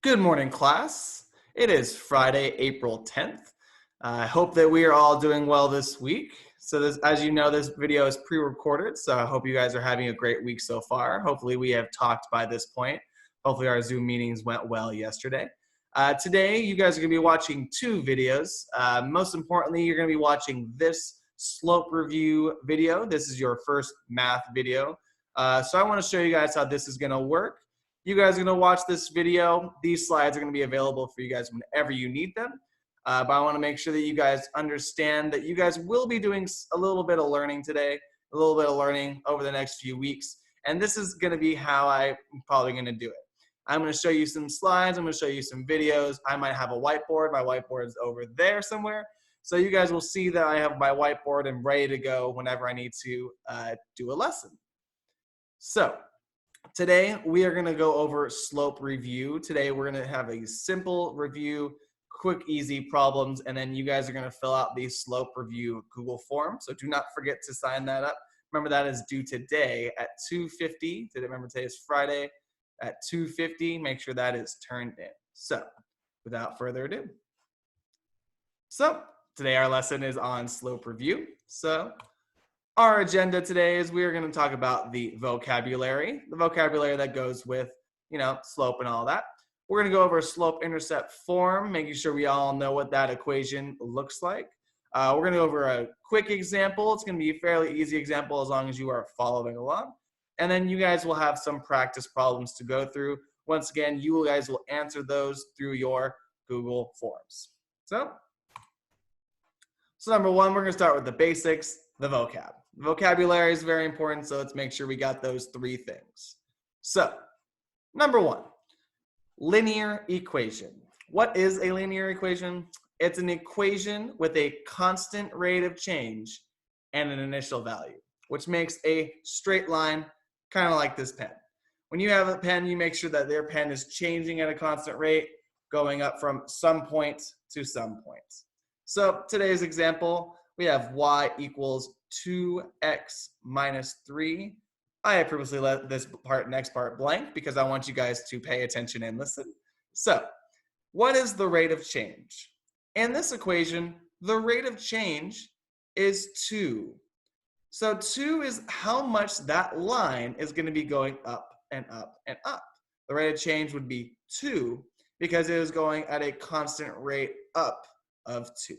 Good morning, class. It is Friday, April 10th. I hope that we are all doing well this week. As you know, this video is pre-recorded, so I hope you guys are having a great week so far. Hopefully, we have talked by this point. Hopefully, our Zoom meetings went well yesterday. Today, you guys are going to be watching two videos. Most importantly, you're going to be watching this slope review video. This is your first math video. So I want to show you guys how this is going to work. You guys are going to watch this video. These slides are going to be available for you guys whenever you need them. But I want to make sure that you guys understand that you guys will be doing a little bit of learning today, a little bit of learning over the next few weeks. And this is going to be how I'm probably going to do it. I'm going to show you some slides. I'm going to show you some videos. I might have a whiteboard. My whiteboard is over there somewhere. So you guys will see that I have my whiteboard and ready to go whenever I need to do a lesson. So today, we are going to go over slope review. Today, we're going to have a simple review, quick, easy problems, and then you guys are going to fill out the slope review Google form. So do not forget to sign that up. Remember, that is due today at 2:50. Remember, today is Friday at 2:50. Make sure that is turned in. So without further ado. So today, our lesson is on slope review. So our agenda today is we are going to talk about the vocabulary that goes with, slope and all that. We're going to go over a slope-intercept form, making sure we all know what that equation looks like. We're going to go over a quick example. It's going to be a fairly easy example as long as you are following along. And then you guys will have some practice problems to go through. Once again, you guys will answer those through your Google Forms. So number one, we're going to start with the basics, the vocab. Vocabulary is very important, so let's make sure we got those three things. So, number one, linear equation. What is a linear equation? It's an equation with a constant rate of change and an initial value, which makes a straight line, kind of like this pen. When you have a pen, you make sure that their pen is changing at a constant rate, going up from some point to some point. So today's example, we have y equals 2x minus 3. I have previously let this next part blank because I want you guys to pay attention and listen. So what is the rate of change? In this equation, the rate of change is 2. So 2 is how much that line is going to be going up and up and up. The rate of change would be 2 because it is going at a constant rate up of 2.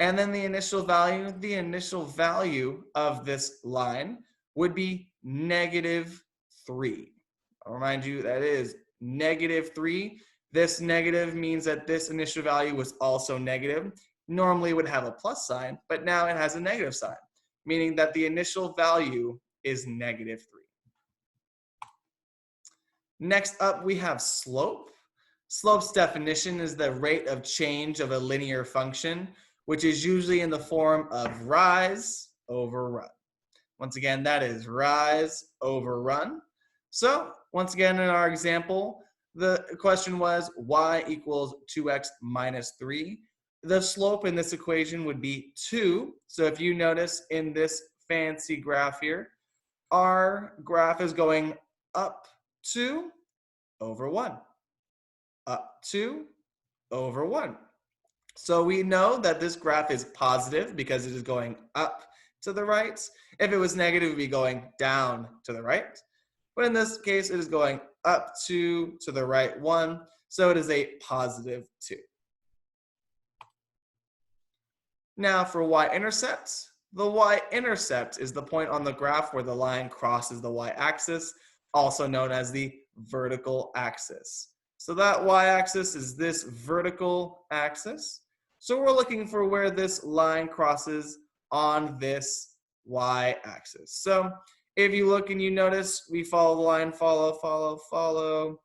And then the initial value of this line would be -3. I'll remind you that is -3. This negative means that this initial value was also negative. Normally it would have a plus sign, but now it has a negative sign, meaning that the initial value is -3. Next up, we have slope. Slope's definition is the rate of change of a linear function, which is usually in the form of rise over run. Once again, that is rise over run. So once again, in our example, the question was y equals 2x minus 3. The slope in this equation would be 2. So if you notice in this fancy graph here, our graph is going up 2 over 1. Up 2 over 1. So we know that this graph is positive because it is going up to the right. If it was negative, it would be going down to the right. But in this case, it is going up 2 to the right 1. So it is a positive 2. Now for y-intercept. The y-intercept is the point on the graph where the line crosses the y-axis, also known as the vertical axis. So that y-axis is this vertical axis. So we're looking for where this line crosses on this y-axis. So if you look and you notice, we follow the line, follow,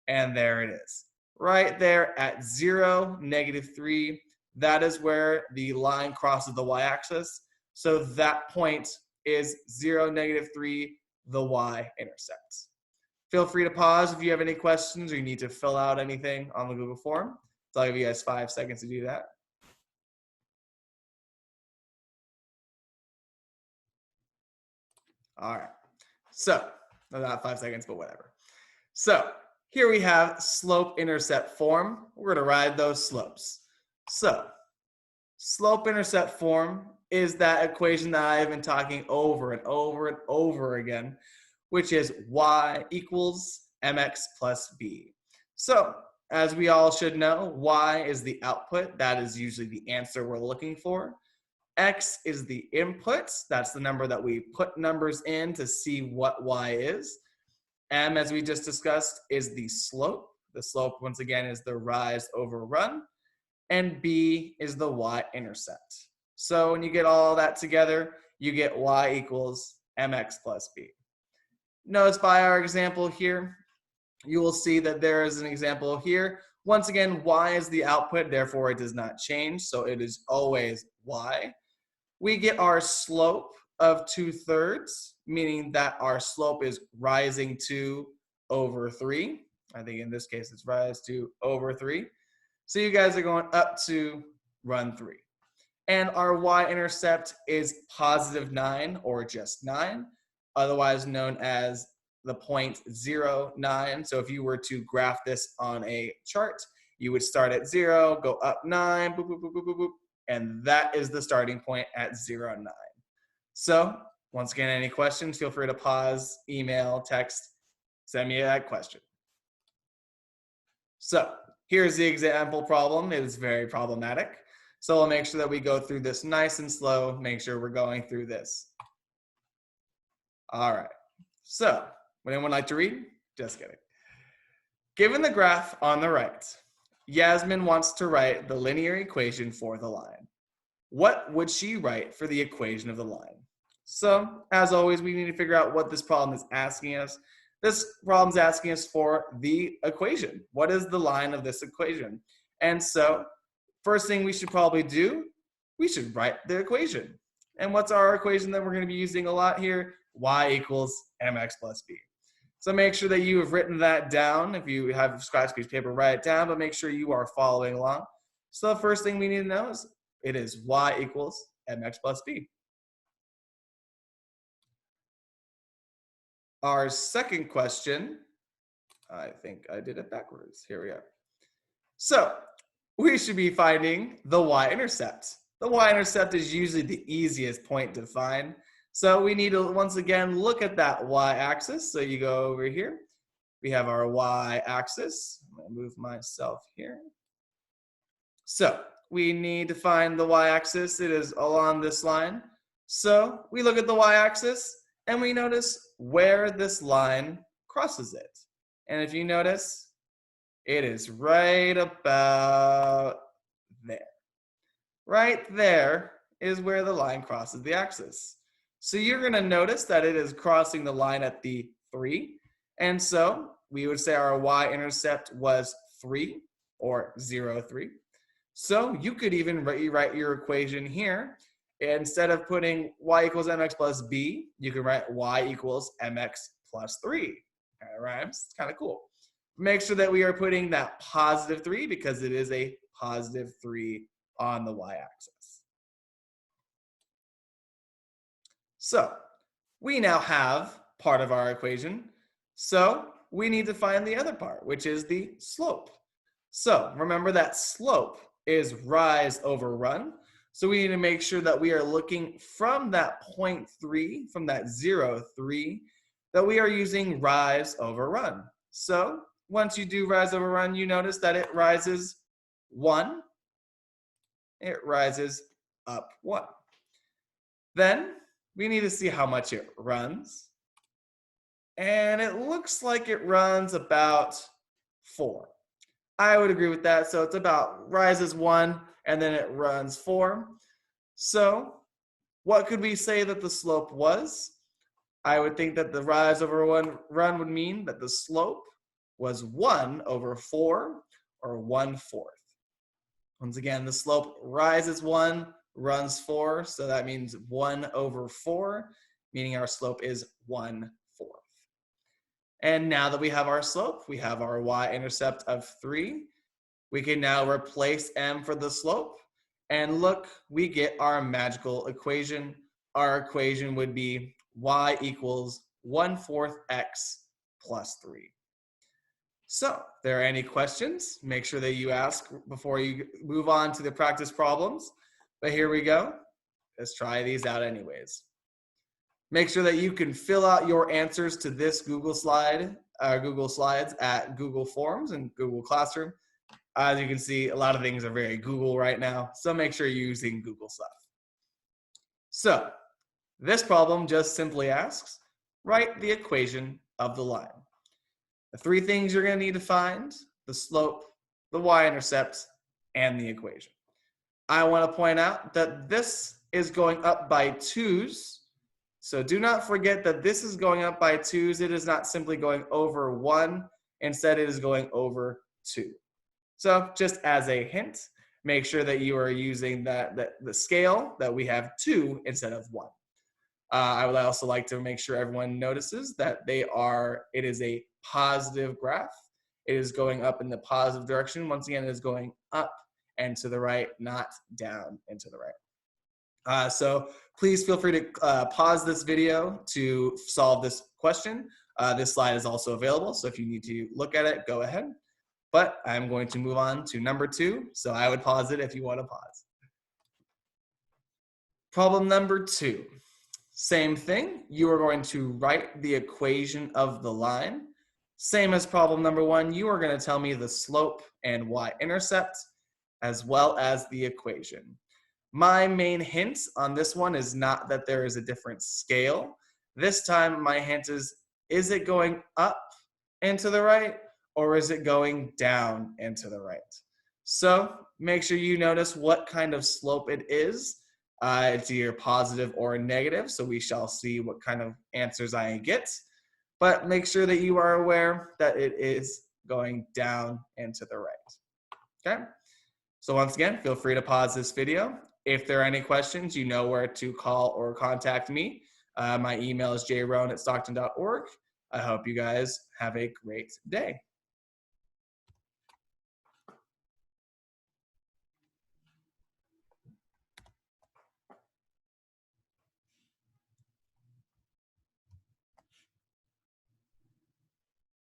and there it is. Right there at 0, -3, that is where the line crosses the y-axis. So that point is 0, -3, the y-intercept. Feel free to pause if you have any questions or you need to fill out anything on the Google form. So I'll give you guys 5 seconds to do that. All right. So, not 5 seconds, but whatever. So, here we have slope-intercept form. We're going to ride those slopes. So slope-intercept form is that equation that I've been talking over and over and over again, which is y equals mx plus b. So as we all should know, y is the output. That is usually the answer we're looking for. X is the input. That's the number that we put numbers in to see what y is. M, as we just discussed, is the slope. The slope, once again, is the rise over run. And B is the y-intercept. So when you get all that together, you get y equals mx plus b. Notice by our example here, you will see that there is an example here. Once again, y is the output, therefore it does not change, so it is always y. We get our slope of 2/3, meaning that our slope is rising 2 over 3. I think in this case it's rise 2 over 3. So you guys are going up to run 3. And our y-intercept is positive 9 or just 9, otherwise known as the point 0, 9. So if you were to graph this on a chart, you would start at 0, go up 9, boop, boop, boop, boop, boop, boop, and that is the starting point at 0, 9. So once again, any questions, feel free to pause, email, text, send me that question. So here's the example problem. It is very problematic. So I'll make sure that we go through this nice and slow, make sure we're going through this. All right. So would anyone like to read? Just kidding. Given the graph on the right, Yasmin wants to write the linear equation for the line. What would she write for the equation of the line? So as always, we need to figure out what this problem is asking us. This problem is asking us for the equation. What is the line of this equation? And so first thing we should probably do, we should write the equation. And what's our equation that we're going to be using a lot here? Y equals mx plus b. So make sure that you have written that down. If you have a scratch piece of paper, write it down, but make sure you are following along. So the first thing we need to know is it is y equals mx plus b. Our second question, I think I did it backwards. Here we are. So we should be finding the y-intercept. The y-intercept is usually the easiest point to find. So we need to, once again, look at that y-axis. So you go over here. We have our y-axis. I'm going to move myself here. So we need to find the y-axis. It is along this line. So we look at the y-axis and we notice where this line crosses it. And if you notice, it is right about there. Right there is where the line crosses the axis. So you're going to notice that it is crossing the line at the 3. And so we would say our y-intercept was 3 or 0, 3. So you could even rewrite your equation here. Instead of putting y equals mx plus b, you can write y equals mx plus 3. Kind of rhymes. It's kind of cool. Make sure that we are putting that positive 3 because it is a positive 3 on the y-axis. So we now have part of our equation. So we need to find the other part, which is the slope. So remember that slope is rise over run. So we need to make sure that we are looking from that 0.3, from that 0, 3, that we are using rise over run. So once you do rise over run, you notice that it rises 1. It rises up 1. Then we need to see how much it runs. And it looks like it runs about 4. I would agree with that. So it's about rises 1 and then it runs 4. So what could we say that the slope was? I would think that the rise over run would mean that the slope was 1 over 4 or 1/4. Once again, the slope rises 1, runs 4. So that means 1 over 4, meaning our slope is 1/4. And now that we have our slope, we have our y-intercept of 3. We can now replace m for the slope. And look, we get our magical equation. Our equation would be y equals 1/4 x plus 3. So if there are any questions, make sure that you ask before you move on to the practice problems. But here we go. Let's try these out anyways. Make sure that you can fill out your answers to this Google Slides at Google Forms and Google Classroom. As you can see, a lot of things are very Google right now, so make sure you're using Google stuff. So this problem just simply asks, write the equation of the line. The three things you're going to need to find: the slope, the y-intercept, and the equation. I want to point out that this is going up by 2's. So do not forget that this is going up by 2's. It is not simply going over 1. Instead, it is going over 2. So just as a hint, make sure that you are using the scale that we have 2 instead of 1. I would also like to make sure everyone notices that it is a positive graph. It is going up in the positive direction. Once again, it is going up and to the right, not down and to the right. So please feel free to pause this video to solve this question. This slide is also available, so if you need to look at it, go ahead. But I'm going to move on to number 2, so I would pause it if you want to pause. Problem number 2. Same thing, you are going to write the equation of the line. Same as problem number 1, you are going to tell me the slope and y-intercept, as well as the equation. My main hint on this one is not that there is a different scale. This time my hint is it going up and to the right, or is it going down and to the right? So make sure you notice what kind of slope it is. It's either positive or negative, so we shall see what kind of answers I get. But make sure that you are aware that it is going down and to the right. Okay? So once again, feel free to pause this video. If there are any questions, you know where to call or contact me. My email is jroan@stockton.org. I hope you guys have a great day.